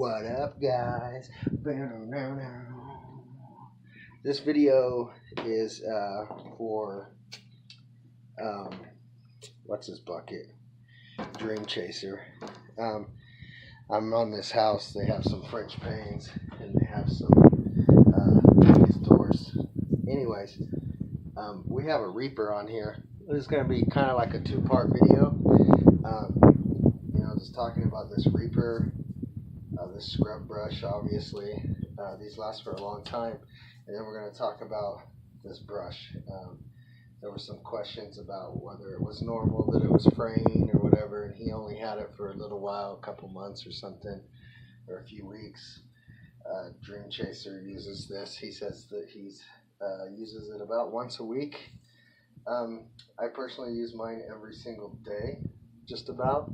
What up, guys? This video is for what's this bucket? Dream Chaser. I'm on this house. They have some French panes and they have some these doors. Anyways, we have a Reaper on here. This is going to be kind of like a two-part video. Just talking about this Reaper, this scrub brush. Obviously, these last for a long time, and then we're going to talk about this brush. There were some questions about whether it was normal that it was fraying or whatever, and he only had it for a little while, a couple months or something, or a few weeks. Dream Chaser uses this. He says that he uses it about once a week. I personally use mine every single day, just about.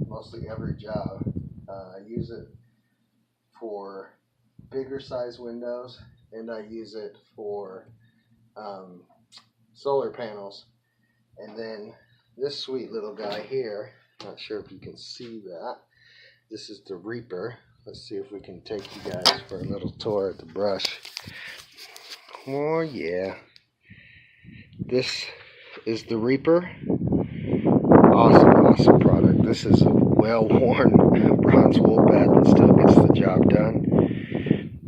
Mostly every job. I use it for bigger size windows, and I use it for solar panels. And then this sweet little guy here, not sure if you can see that, this is the Reaper. Let's see if we can take you guys for a little tour at the brush. Oh yeah, this is the Reaper. Awesome product. This is a well-worn bronze wool bed that still gets the job done.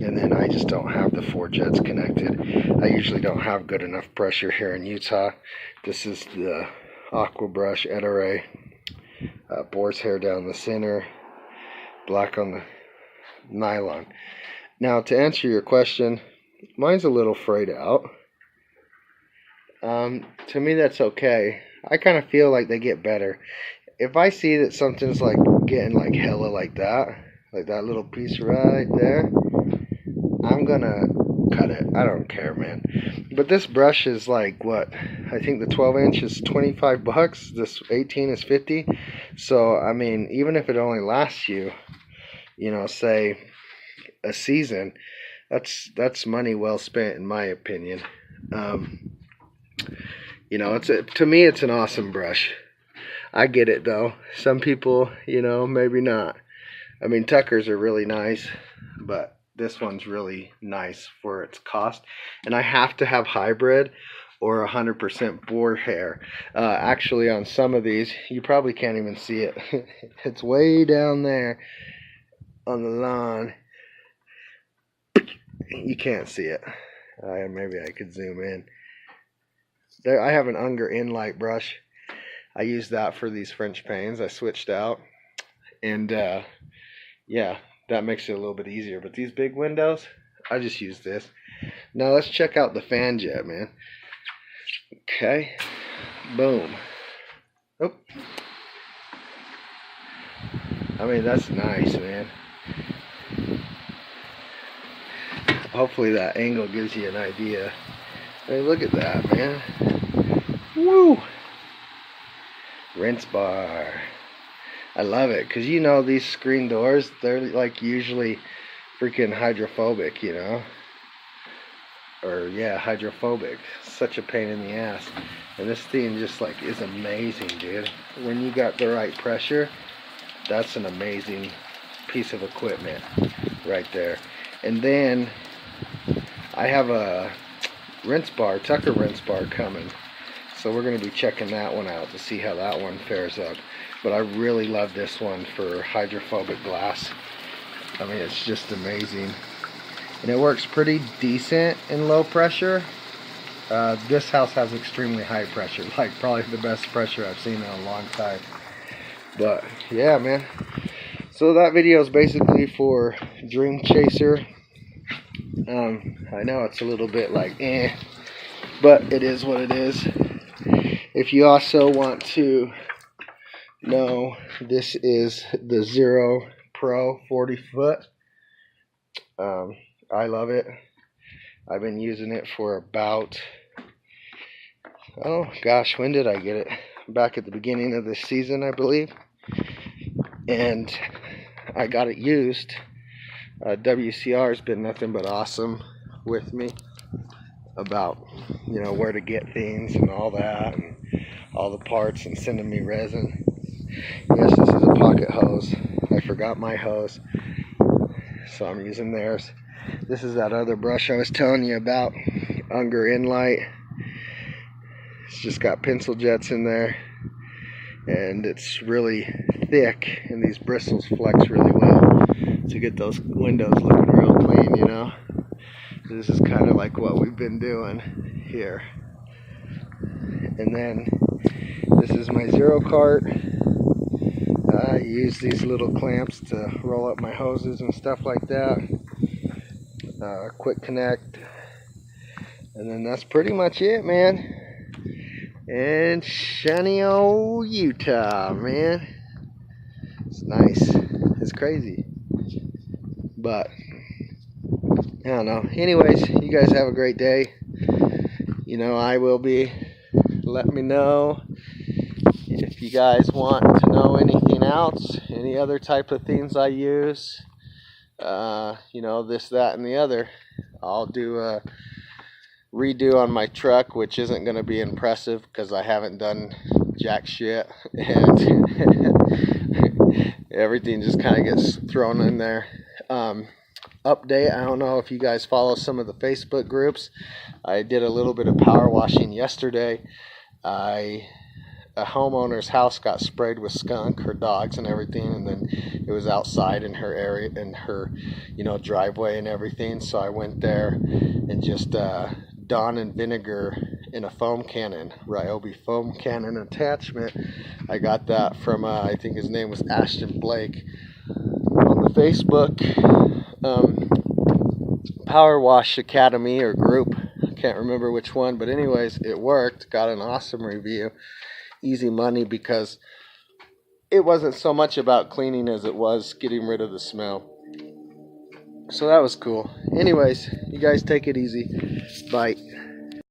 And then I just don't have the 4 jets connected. I usually don't have good enough pressure here in Utah. This is the Aqua Brush Ettore. Boar's hair down the center, black on the nylon. Now, to answer your question, mine's a little frayed out. To me, that's okay. I kind of feel like they get better. If I see that something's like getting like hella like that little piece right there, I'm gonna cut it. I don't care, man. But this brush is like, what? I think the 12-inch is $25. This 18 is $50. So I mean, even if it only lasts you, say a season, that's money well spent, in my opinion. To me, it's an awesome brush. I get it, though. Some people, maybe not. I mean, Tuckers are really nice, but this one's really nice for its cost. And I have to have hybrid or 100% boar hair. Actually, on some of these, you probably can't even see it. It's way down there on the lawn. You can't see it. Maybe I could zoom in. There, I have an Unger Inlight brush. I use that for these French panes. I switched out, and yeah, that makes it a little bit easier. But these big windows, I just use this. Now let's check out the fan jet, man. Okay, boom. Oh, I mean, that's nice, man. Hopefully that angle gives you an idea. I mean, look at that, man. Woo! Rinse bar. I love it, because these screen doors, they're like usually freaking hydrophobic, or yeah, hydrophobic. Such a pain in the ass. And this thing just like is amazing, dude. When you got the right pressure, that's an amazing piece of equipment right there. And then I have a rinse bar, Tucker rinse bar coming. So we're going to be checking that one out to see how that one fares up. But I really love this one for hydrophobic glass. I mean, it's just amazing. And it works pretty decent in low pressure. This house has extremely high pressure. Like probably the best pressure I've seen in a long time. But yeah, man. So that video is basically for Dream Chaser. I know it's a little bit like but it is what it is. If you also want to know, this is the Xero Pro 40 foot. I love it. I've been using it for about, oh gosh, when did I get it? Back at the beginning of this season, I believe. And I got it used. WCR has been nothing but awesome with me about where to get things and all that, and all the parts, and sending me resin. Yes, this is a pocket hose. I forgot my hose, so I'm using theirs. This is that other brush I was telling you about, Unger Inlight. It's just got pencil jets in there, and it's really thick, and these bristles flex really well to get those windows looking real clean, you know. This is kind of like what we've been doing here. And then this is my Xero cart. I use these little clamps to roll up my hoses and stuff like that. Quick connect. And then that's pretty much it, man. And shiny old Utah, man. It's nice. It's crazy. But I don't know. Anyways, you guys have a great day. You know, I will be. Let me know if you guys want to know anything else, any other type of things I use. You know, this, that, and the other. I'll do a redo on my truck, which isn't going to be impressive because I haven't done jack shit, and everything just kind of gets thrown in there. Update, I don't know if you guys follow some of the Facebook groups. I did a little bit of power washing yesterday. A homeowner's house got sprayed with skunk, her dogs and everything, and then it was outside in her area, in her, you know, driveway and everything. So I went there and just Dawn and vinegar in a foam cannon, Ryobi foam cannon attachment. I got that from I think his name was Ashton Blake on the Facebook Power Wash Academy or group. I can't remember which one, but anyways, it worked. Got an awesome review. Easy money, because it wasn't so much about cleaning as it was getting rid of the smell. So that was cool. Anyways, you guys take it easy. Bye.